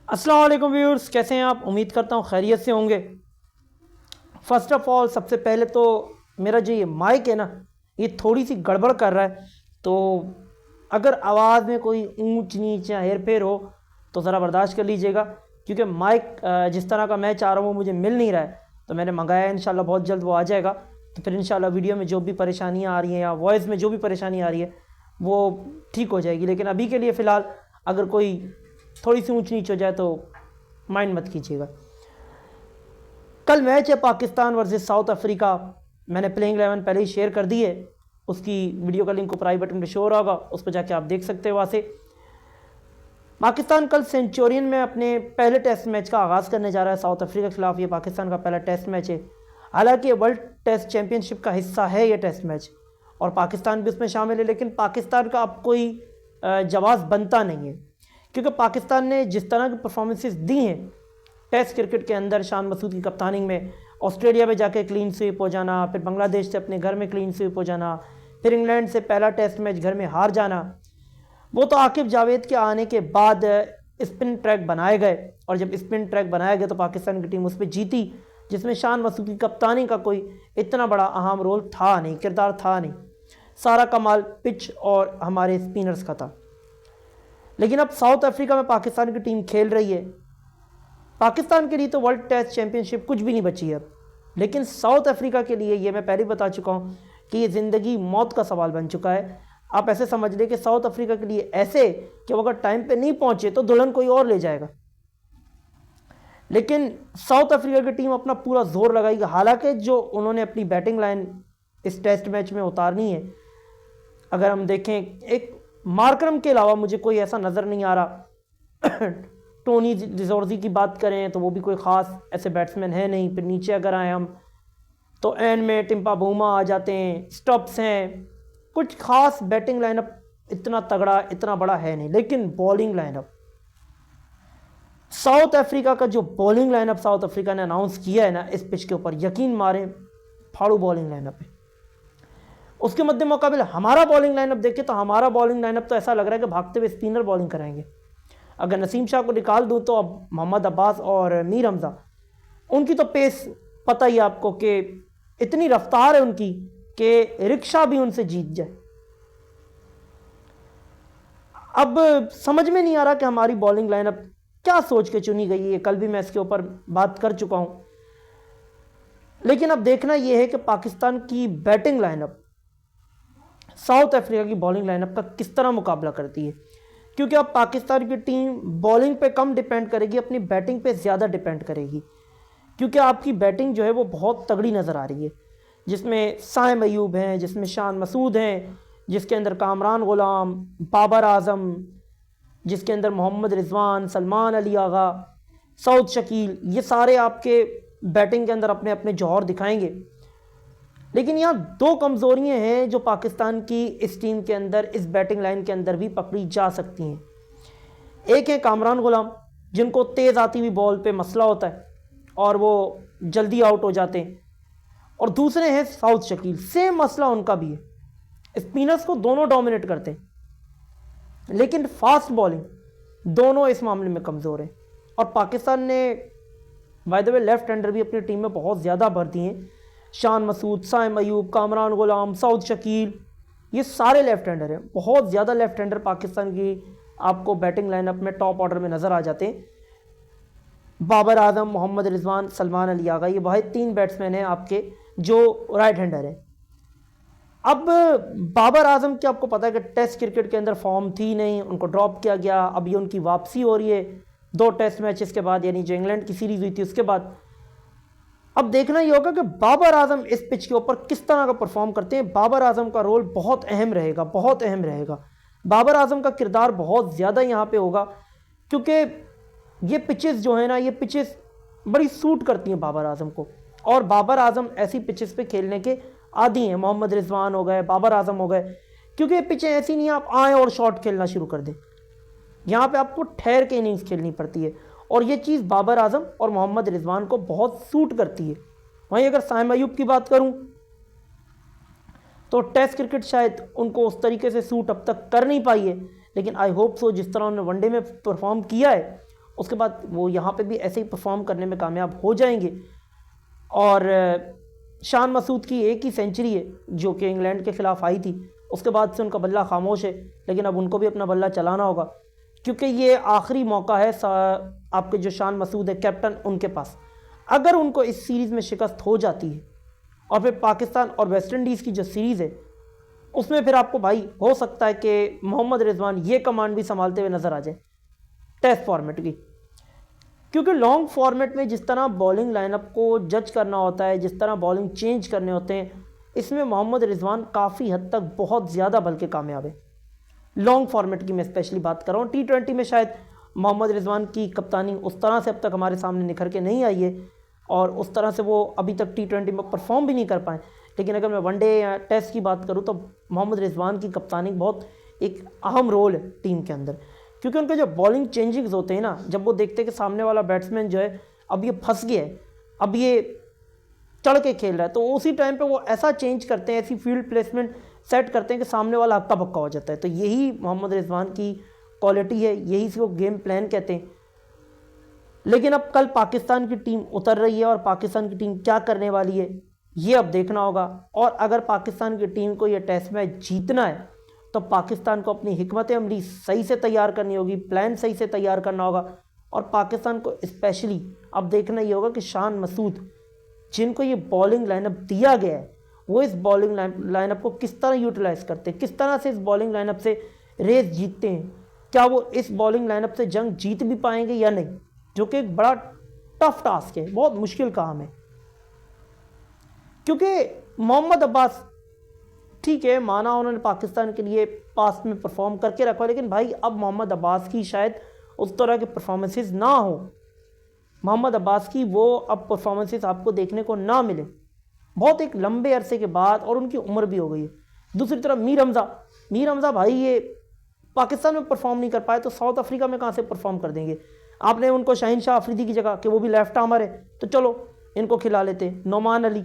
अस्सलाम वालेकुम व्यूअर्स, कैसे हैं आप? उम्मीद करता हूँ खैरियत से होंगे। फ़र्स्ट ऑफ़ ऑल सबसे पहले तो मेरा जो ये माइक है ना, ये थोड़ी सी गड़बड़ कर रहा है। तो अगर आवाज़ में कोई ऊंच नीच या हेर फेर हो तो ज़रा बर्दाश्त कर लीजिएगा, क्योंकि माइक जिस तरह का मैं चाह रहा हूँ वो मुझे मिल नहीं रहा है। तो मैंने मंगाया है, इंशाल्लाह बहुत जल्द वो आ जाएगा। तो फिर इंशाल्लाह वीडियो में जो भी परेशानियाँ आ रही हैं या वॉइस में जो भी परेशानी आ रही है वो ठीक हो जाएगी। लेकिन अभी के लिए फ़िलहाल अगर कोई थोड़ी सी ऊंच नीच हो जाए तो माइंड मत कीजिएगा। कल मैच है पाकिस्तान वर्सेस साउथ अफ्रीका। मैंने प्लेइंग 11 पहले ही शेयर कर दी है, उसकी वीडियो का लिंक ऊपर आई बटन पे शो हो रहा होगा, उस पर जाके आप देख सकते हो। वहाँ से पाकिस्तान कल सेंचुरियन में अपने पहले टेस्ट मैच का आगाज़ करने जा रहा है साउथ अफ्रीका के खिलाफ। ये पाकिस्तान का पहला टेस्ट मैच है। हालांकि वर्ल्ड टेस्ट चैंपियनशिप का हिस्सा है ये टेस्ट मैच, और पाकिस्तान भी उसमें शामिल है। लेकिन पाकिस्तान का अब कोई जवाब बनता नहीं है, क्योंकि पाकिस्तान ने जिस तरह की परफॉर्मेंसेस दी हैं टेस्ट क्रिकेट के अंदर, शान मसूद की कप्तानी में ऑस्ट्रेलिया में जाके क्लीन स्वीप हो जाना, फिर बांग्लादेश से अपने घर में क्लीन स्वीप हो जाना, फिर इंग्लैंड से पहला टेस्ट मैच घर में हार जाना, वो तो आकिब जावेद के आने के बाद स्पिन ट्रैक बनाए गए। और जब स्पिन ट्रैक बनाया गया तो पाकिस्तान की टीम उस पर जीती, जिसमें शान मसूद की कप्तानी का कोई इतना बड़ा अहम रोल था नहीं, किरदार था नहीं। सारा कमाल पिच और हमारे स्पिनर्स का था। लेकिन अब साउथ अफ्रीका में पाकिस्तान की टीम खेल रही है। पाकिस्तान के लिए तो वर्ल्ड टेस्ट चैंपियनशिप कुछ भी नहीं बची है अब, लेकिन साउथ अफ्रीका के लिए ये मैं पहले बता चुका हूँ कि ये ज़िंदगी मौत का सवाल बन चुका है। आप ऐसे समझ लें कि साउथ अफ्रीका के लिए ऐसे कि वो अगर टाइम पे नहीं पहुंचे तो दुल्हन कोई और ले जाएगा। लेकिन साउथ अफ्रीका की टीम अपना पूरा जोर लगाएगी। हालांकि जो उन्होंने अपनी बैटिंग लाइन इस टेस्ट मैच में उतारनी है, अगर हम देखें एक मार्करम के अलावा मुझे कोई ऐसा नज़र नहीं आ रहा। टोनी डिजोर्जी की बात करें तो वो भी कोई ख़ास ऐसे बैट्समैन है नहीं। फिर नीचे अगर आए हम तो एंड में टिम्पा बूमा आ जाते हैं, स्टब्स हैं, कुछ खास बैटिंग लाइनअप इतना तगड़ा इतना बड़ा है नहीं। लेकिन बॉलिंग लाइनअप साउथ अफ्रीका का, जो बॉलिंग लाइनअप साउथ अफ्रीका ने अनाउंस किया है ना इस पिच के ऊपर, यकीन मारें फाड़ू बॉलिंग लाइनअप है। उसके मद्दे मुकाबले हमारा बॉलिंग लाइनअप देखें तो हमारा बॉलिंग लाइनअप तो ऐसा लग रहा है कि भागते हुए स्पिनर बॉलिंग कराएंगे। अगर नसीम शाह को निकाल दूं तो अब मोहम्मद अब्बास और मीर हमजा, उनकी तो पेस पता ही आपको कि इतनी रफ्तार है उनकी कि रिक्शा भी उनसे जीत जाए। अब समझ में नहीं आ रहा कि हमारी बॉलिंग लाइनअप क्या सोच के चुनी गई है। कल भी मैं इसके ऊपर बात कर चुका हूं। लेकिन अब देखना यह है कि पाकिस्तान की बैटिंग लाइनअप साउथ अफ्रीका की बॉलिंग लाइनअप का किस तरह मुकाबला करती है, क्योंकि अब पाकिस्तान की टीम बॉलिंग पे कम डिपेंड करेगी, अपनी बैटिंग पे ज़्यादा डिपेंड करेगी। क्योंकि आपकी बैटिंग जो है वो बहुत तगड़ी नज़र आ रही है, जिसमें साइम अयूब हैं, जिसमें शान मसूद हैं, जिसके अंदर कामरान गुलाम, बाबर आज़म, जिसके अंदर मोहम्मद रिजवान, सलमान अली आगा, सऊद शकील, ये सारे आपके बैटिंग के अंदर अपने अपने जौहर दिखाएंगे। लेकिन यहाँ दो कमज़ोरियाँ हैं जो पाकिस्तान की इस टीम के अंदर, इस बैटिंग लाइन के अंदर भी पकड़ी जा सकती हैं। एक है कामरान गुलाम, जिनको तेज़ आती हुई बॉल पे मसला होता है और वो जल्दी आउट हो जाते हैं, और दूसरे हैं सऊद शकील, सेम मसला उनका भी है। स्पिनर्स को दोनों डोमिनेट करते हैं, लेकिन फास्ट बॉलिंग दोनों इस मामले में कमज़ोर हैं। और पाकिस्तान ने by the way left hander भी अपनी टीम में बहुत ज़्यादा भर दिए हैं। शान मसूद, साइम अयूब, कामरान गुलाम, सऊद शकील, ये सारे लेफ्ट हैंडर हैं। बहुत ज़्यादा लेफ्ट हैंडर पाकिस्तान की आपको बैटिंग लाइनअप में टॉप ऑर्डर में नज़र आ जाते हैं। बाबर आजम, मोहम्मद रिजवान, सलमान अली आगा, ये वही 3 बैट्समैन हैं आपके जो राइट हैंडर हैं। अब बाबर आजम की आपको पता है कि टेस्ट क्रिकेट के अंदर फॉर्म थी नहीं, उनको ड्रॉप किया गया। अब ये उनकी वापसी हो रही है 2 टेस्ट मैचेस के बाद, यानी जो इंग्लैंड की सीरीज़ हुई थी उसके बाद। अब देखना ये होगा कि बाबर आजम इस पिच के ऊपर किस तरह का परफॉर्म करते हैं। बाबर आजम का रोल बहुत अहम रहेगा, बहुत अहम रहेगा। बाबर आजम का किरदार बहुत ज़्यादा यहाँ पे होगा, क्योंकि ये पिचेस जो है ना, ये पिचेस बड़ी सूट करती हैं बाबर आजम को। और बाबर आजम ऐसी पिचेस पे खेलने के आदी हैं। मोहम्मद रिजवान हो गए, बाबर आजम हो गए, क्योंकि ये पिचें ऐसी नहीं आप आएँ और शॉट खेलना शुरू कर दें। यहाँ पे आपको ठहर के इनिंग्स खेलनी पड़ती है, और ये चीज़ बाबर आजम और मोहम्मद रिजवान को बहुत सूट करती है। वहीं अगर साइम अयूब की बात करूं तो टेस्ट क्रिकेट शायद उनको उस तरीके से सूट अब तक कर नहीं पाई है, लेकिन आई होप सो जिस तरह उन्होंने वनडे में परफॉर्म किया है उसके बाद वो यहाँ पे भी ऐसे ही परफॉर्म करने में कामयाब हो जाएंगे। और शान मसूद की एक ही सेंचुरी है जो कि इंग्लैंड के ख़िलाफ़ आई थी, उसके बाद से उनका बल्ला खामोश है, लेकिन अब उनको भी अपना बल्ला चलाना होगा क्योंकि ये आखिरी मौका है आपके जो शान मसूद है कैप्टन उनके पास। अगर उनको इस सीरीज़ में शिकस्त हो जाती है और फिर पाकिस्तान और वेस्ट इंडीज़ की जो सीरीज़ है उसमें फिर आपको भाई हो सकता है कि मोहम्मद रिजवान ये कमांड भी संभालते हुए नज़र आ जाए टेस्ट फॉर्मेट की, क्योंकि लॉन्ग फॉर्मेट में जिस तरह बॉलिंग लाइनअप को जज करना होता है, जिस तरह बॉलिंग चेंज करने होते हैं, इसमें मोहम्मद रिजवान काफ़ी हद तक बहुत ज़्यादा बल्कि कामयाब है। लॉन्ग फॉर्मेट की मैं स्पेशली बात कर रहा हूँ। T20 में शायद मोहम्मद रिजवान की कप्तानी उस तरह से अब तक हमारे सामने निखर के नहीं आई है और उस तरह से वो अभी तक T20 में परफॉर्म भी नहीं कर पाए, लेकिन अगर मैं वनडे या टेस्ट की बात करूँ तो मोहम्मद रिजवान की कप्तानी बहुत एक अहम रोल है टीम के अंदर, क्योंकि उनके जो बॉलिंग चेंजिंग्स होते हैं ना, जब वो देखते हैं कि सामने वाला बैट्समैन जो है अब ये फंस गया है, अब ये चढ़ के खेल रहा है, तो उसी टाइम पे वो ऐसा चेंज करते हैं, ऐसी फील्ड प्लेसमेंट सेट करते हैं कि सामने वाला हक्का बक्का हो जाता है। तो यही मोहम्मद रिजवान की क्वालिटी है, यही से वो गेम प्लान कहते हैं। लेकिन अब कल पाकिस्तान की टीम उतर रही है और पाकिस्तान की टीम क्या करने वाली है ये अब देखना होगा। और अगर पाकिस्तान की टीम को ये टेस्ट मैच जीतना है तो पाकिस्तान को अपनी हिकमत अमली सही से तैयार करनी होगी, प्लान सही से तैयार करना होगा। और पाकिस्तान को स्पेशली अब देखना ये होगा कि शान मसूद जिनको ये बॉलिंग लाइनअप दिया गया है वो इस बॉलिंग लाइनअप को किस तरह यूटिलाइज करते हैं, किस तरह से इस बॉलिंग लाइनअप से रेस जीतते हैं, क्या वो इस बॉलिंग लाइनअप से जंग जीत भी पाएंगे या नहीं, जो कि एक बड़ा टफ टास्क है, बहुत मुश्किल काम है। क्योंकि मोहम्मद अब्बास ठीक है, माना उन्होंने पाकिस्तान के लिए पास्ट में परफॉर्म करके रखा, लेकिन भाई अब मोहम्मद अब्बास की शायद उस तरह के परफॉर्मेंसेस ना हो, मोहम्मद अब्बास की वो अब परफॉर्मेंसेस आपको देखने को ना मिले बहुत एक लंबे अरसे के बाद, और उनकी उम्र भी हो गई है। दूसरी तरफ मीर हमज़ा भाई ये पाकिस्तान में परफॉर्म नहीं कर पाए तो साउथ अफ्रीका में कहाँ से परफॉर्म कर देंगे। आपने उनको शाहीन शाह अफरीदी की जगह कि वो भी लेफ्ट आर्मर है तो चलो इनको खिला लेते। नोमान अली,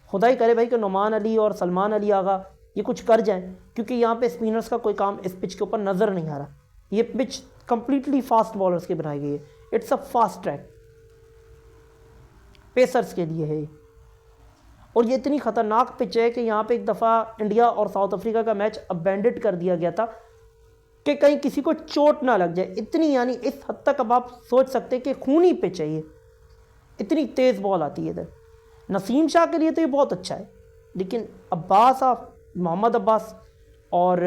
खुदाई करे भाई कि नोमान अली और सलमान अली आगा ये कुछ कर जाएं, क्योंकि यहाँ पे स्पिनर्स का कोई काम इस पिच के ऊपर नज़र नहीं आ रहा। ये पिच कंप्लीटली फास्ट बॉलर्स की बनाई गई है, it's a fast track, pacers के लिए है। और ये इतनी ख़तरनाक पिच है कि यहाँ पे एक दफ़ा इंडिया और साउथ अफ्रीका का मैच अबैंडेड कर दिया गया था कि कहीं किसी को चोट ना लग जाए। इतनी यानी इस हद तक अब आप सोच सकते हैं कि खूनी पिच है ये, इतनी तेज़ बॉल आती है इधर। नसीम शाह के लिए तो ये बहुत अच्छा है, लेकिन मोहम्मद अब्बास और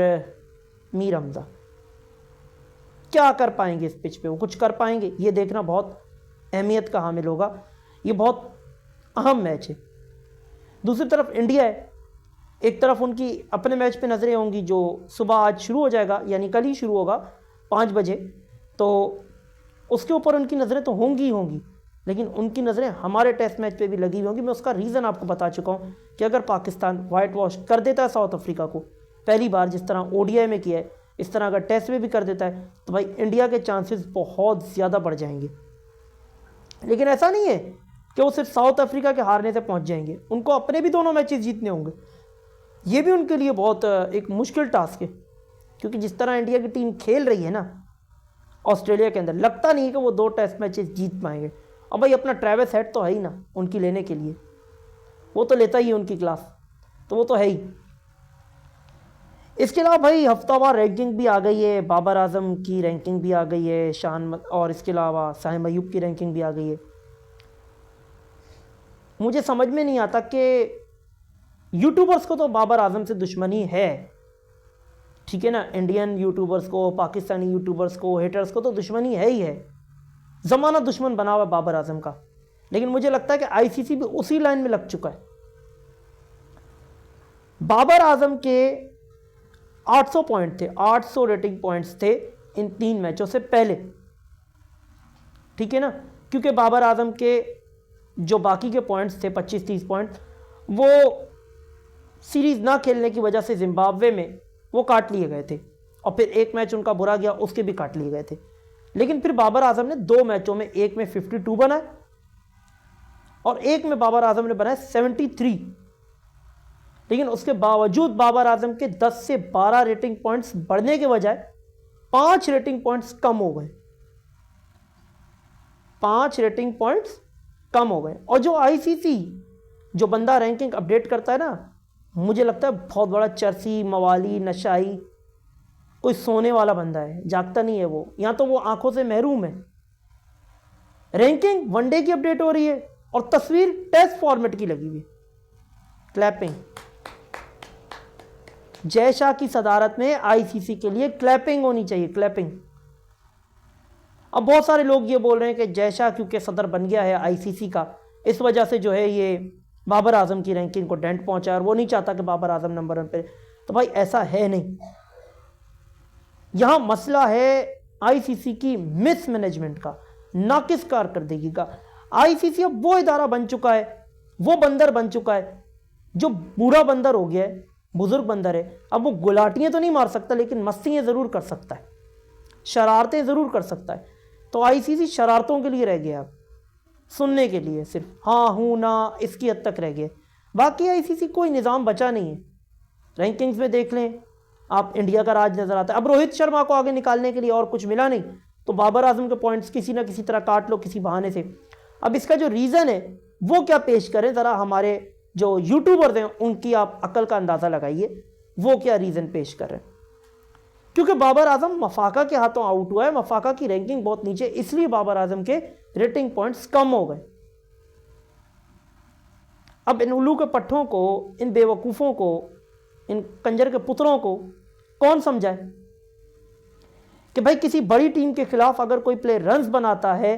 मीर हमज़ा क्या कर पाएंगे इस पिच पे, वो कुछ कर पाएंगे ये देखना बहुत अहमियत का हामिल होगा। ये बहुत अहम मैच है। दूसरी तरफ इंडिया है, एक तरफ उनकी अपने मैच पे नज़रें होंगी जो सुबह आज शुरू हो जाएगा, यानी कल ही शुरू होगा 5 बजे, तो उसके ऊपर उनकी नज़रें तो होंगी ही होंगी, लेकिन उनकी नज़रें हमारे टेस्ट मैच पे भी लगी हुई होंगी। मैं उसका रीज़न आपको बता चुका हूँ कि अगर पाकिस्तान वाइट वॉश कर देता है साउथ अफ्रीका को पहली बार, जिस तरह ODI में किया है, इस तरह अगर टेस्ट में भी कर देता है तो भाई इंडिया के चांसेस बहुत ज़्यादा बढ़ जाएंगे। लेकिन ऐसा नहीं है कि वो सिर्फ साउथ अफ्रीका के हारने से पहुंच जाएंगे, उनको अपने भी दोनों मैचेस जीतने होंगे। ये भी उनके लिए बहुत एक मुश्किल टास्क है, क्योंकि जिस तरह इंडिया की टीम खेल रही है ना ऑस्ट्रेलिया के अंदर, लगता नहीं है कि वो 2 टेस्ट मैचेस जीत पाएंगे। अब भाई अपना ट्रेविस हेड तो है ही ना उनकी लेने के लिए, वो तो लेता ही है उनकी क्लास, तो वो तो है ही। इसके अलावा भाई हफ्तावार रैंकिंग भी आ गई है, बाबर आजम की रैंकिंग भी आ गई है, और इसके अलावा साहिम अयूब की रैंकिंग भी आ गई है। मुझे समझ में नहीं आता कि यूट्यूबर्स को तो बाबर आजम से दुश्मनी है, ठीक है ना, इंडियन यूट्यूबर्स को, पाकिस्तानी यूट्यूबर्स को, हेटर्स को तो दुश्मनी है ही है, ज़माना दुश्मन बना हुआ बाबर आजम का। लेकिन मुझे लगता है कि ICC भी उसी लाइन में लग चुका है। बाबर आजम के 800 पॉइंट थे, 800 रेटिंग पॉइंट्स थे इन 3 मैचों से पहले, ठीक है ना, क्योंकि बाबर आजम के जो बाकी के पॉइंट्स थे 25-30 पॉइंट, वो सीरीज़ ना खेलने की वजह से जिम्बाब्वे में वो काट लिए गए थे, और फिर एक मैच उनका बुरा गया उसके भी काट लिए गए थे। लेकिन फिर बाबर आजम ने 2 मैचों में, एक में 52 बनाए और एक में बाबर आजम ने बनाए 73। लेकिन उसके बावजूद बाबर आजम के 10 से 12 रेटिंग पॉइंट्स बढ़ने के बजाय 5 रेटिंग पॉइंट्स कम हो गए। 5 रेटिंग पॉइंट्स कम हो गए। और जो आईसीसी जो बंदा रैंकिंग अपडेट करता है ना, मुझे लगता है बहुत बड़ा चरसी, मवाली, नशाई, कोई सोने वाला बंदा है, जागता नहीं है वो, या तो वो आंखों से महरूम है। रैंकिंग वनडे की अपडेट हो रही है और तस्वीर टेस्ट फॉर्मेट की लगी हुई। क्लैपिंग, जय शाह की सदारत में आईसीसी के लिए क्लैपिंग होनी चाहिए, क्लैपिंग। अब बहुत सारे लोग ये बोल रहे हैं कि जय शाह क्योंकि सदर बन गया है आईसीसी का, इस वजह से जो है ये बाबर आजम की रैंकिंग को डेंट पहुंचा और वो नहीं चाहता कि बाबर आजम नंबर 1 पे। तो भाई ऐसा है नहीं, यहां मसला है आईसीसी की मिसमैनेजमेंट का, नाकिस कारकर्दगी का। आईसीसी अब वो इदारा बन चुका है, वो बंदर बन चुका है जो बूढ़ा बंदर हो गया है, बुजुर्ग बंदर है। अब वो गुलाटियां तो नहीं मार सकता लेकिन मस्तियां जरूर कर सकता है, शरारतें जरूर कर सकता है। तो आईसीसी शरारतों के लिए रह गया, अब सुनने के लिए सिर्फ हाँ हूं ना, इसकी हद तक रह गया। बाकी आईसीसी कोई निज़ाम बचा नहीं है। रैंकिंग्स में देख लें आप, इंडिया का राज नजर आता है। अब रोहित शर्मा को आगे निकालने के लिए और कुछ मिला नहीं, तो बाबर आजम के पॉइंट्स किसी ना किसी तरह काट लो किसी बहाने से। अब इसका जो रीज़न है वो क्या पेश करें, ज़रा हमारे जो यूट्यूबर्स हैं उनकी आप अकल का अंदाज़ा लगाइए, वो क्या रीज़न पेश कर रहे हैं। क्योंकि बाबर आजम मफाका के हाथों आउट हुआ है, मफाका की रैंकिंग बहुत नीचे, इसलिए बाबर आजम के रेटिंग पॉइंट्स कम हो गए। अब इन उल्लू के पट्ठों को, इन बेवकूफ़ों को, इन कंजर के पुत्रों को कौन समझाए कि भाई किसी बड़ी टीम के खिलाफ अगर कोई प्लेयर रन्स बनाता है,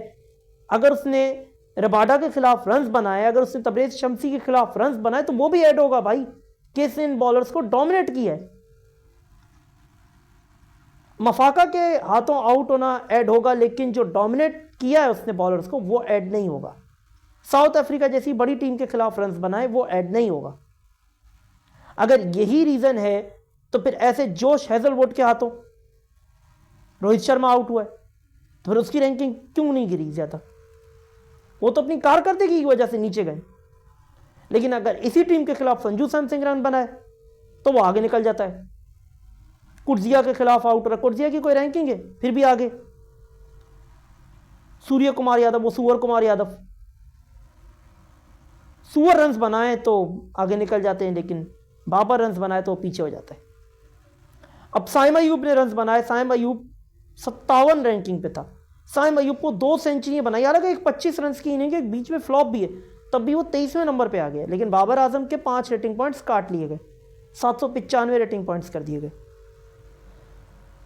अगर उसने रबाडा के खिलाफ रन्स बनाए, अगर उसने तबरेज शम्सी के खिलाफ रन्स बनाए, तो वो भी ऐड होगा भाई कि इसने इन बॉलर्स को डोमिनेट किया है। मफाका के हाथों आउट होना ऐड होगा, लेकिन जो डोमिनेट किया है उसने बॉलर्स को वो ऐड नहीं होगा। साउथ अफ्रीका जैसी बड़ी टीम के खिलाफ रन्स बनाए वो ऐड नहीं होगा। अगर यही रीजन है तो फिर ऐसे जोश हेजलवुड के हाथों रोहित शर्मा आउट हुआ है, तो फिर उसकी रैंकिंग क्यों नहीं गिरी ज्यादा? वो तो अपनी कारकर्दगी की वजह से नीचे गए। लेकिन अगर इसी टीम के खिलाफ संजू सैमसंग रन बनाए तो वो आगे निकल जाता है। कुर्जिया के खिलाफ आउट रहा, कुर्जिया की कोई रैंकिंग है फिर भी आगे। सूर्य कुमार यादव, वो सुअर कुमार यादव, सुअर रन्स बनाए तो आगे निकल जाते हैं, लेकिन बाबर रन्स बनाए तो पीछे हो जाता है। अब साइम अयूब ने रन्स बनाए, साइम अयूब 57 रैंकिंग पे था। साइम अयूब को 2 सेंचुरी बनाई, हालांकि एक 25 रन की इनिंग, एक बीच में फ्लॉप भी है, तब भी वो 23वें नंबर पे आ गया। लेकिन बाबर आजम के 5 रेटिंग पॉइंट्स काट लिए गए, 795 रेटिंग पॉइंट्स कर दिए गए।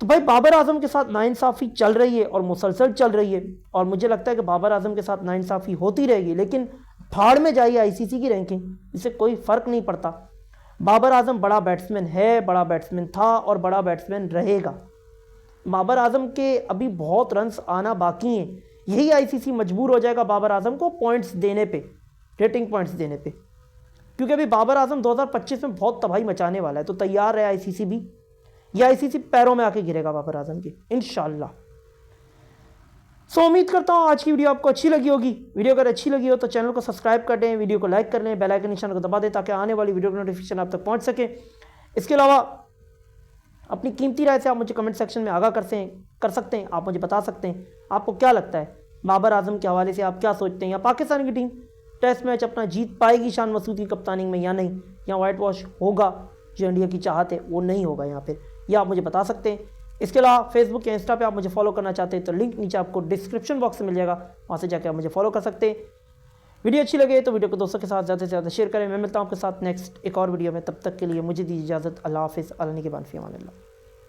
तो भाई बाबर आजम के साथ नाइंसाफ़ी चल रही है और मुसलसल चल रही है, और मुझे लगता है कि बाबर आजम के साथ नाइंसाफ़ी होती रहेगी। लेकिन फाड़ में जाइए आईसीसी की रैंकिंग, इससे कोई फ़र्क नहीं पड़ता। बाबर आजम बड़ा बैट्समैन है, बड़ा बैट्समैन था और बड़ा बैट्समैन रहेगा। बाबर आजम के अभी बहुत रन्स आना बाकी हैं, यही आईसीसी मजबूर हो जाएगा बाबर आजम को पॉइंट्स देने पे, रेटिंग पॉइंट्स देने पे, क्योंकि अभी बाबर आजम 2025 में बहुत तबाही मचाने वाला है। तो तैयार है आईसीसी भी, या आईसीसी पैरों में आके गिरेगा बाबर आजम की इंशाल्लाह। सो उम्मीद करता हूँ आज की वीडियो आपको अच्छी लगी होगी। वीडियो अगर अच्छी लगी हो तो चैनल को सब्सक्राइब कर दें, वीडियो को लाइक कर लें, बेल आइकन निशान को दबा दें ताकि आने वाली वीडियो की नोटिफिकेशन आप तक पहुँच सके। इसके अलावा अपनी कीमती राय से आप मुझे कमेंट सेक्शन में आगाह कर सकते हैं। आप मुझे बता सकते हैं आपको क्या लगता है, बाबर आजम के हवाले से आप क्या सोचते हैं, या पाकिस्तान की टीम टेस्ट मैच अपना जीत पाएगी शान मसूद की कप्तानी में या नहीं, या वाइट वॉश होगा जो इंडिया की चाहत है वो नहीं होगा यहाँ पर, यह आप मुझे बता सकते हैं। इसके अलावा फेसबुक या इंस्टा पे आप मुझे फॉलो करना चाहते हैं तो लिंक नीचे आपको डिस्क्रिप्शन बॉक्स में मिल जाएगा, वहाँ से जाकर आप मुझे फॉलो कर सकते हैं। वीडियो अच्छी लगे तो वीडियो को दोस्तों के साथ ज़्यादा से ज़्यादा शेयर करें। मैं मिलता हूँ आपके साथ नेक्स्ट एक और वीडियो में, तब तक के लिए मुझे दीजिए इजाज़त। अल्लाह हाफिज़, अल्लाह के बाद फ़ी अमान अल्लाह।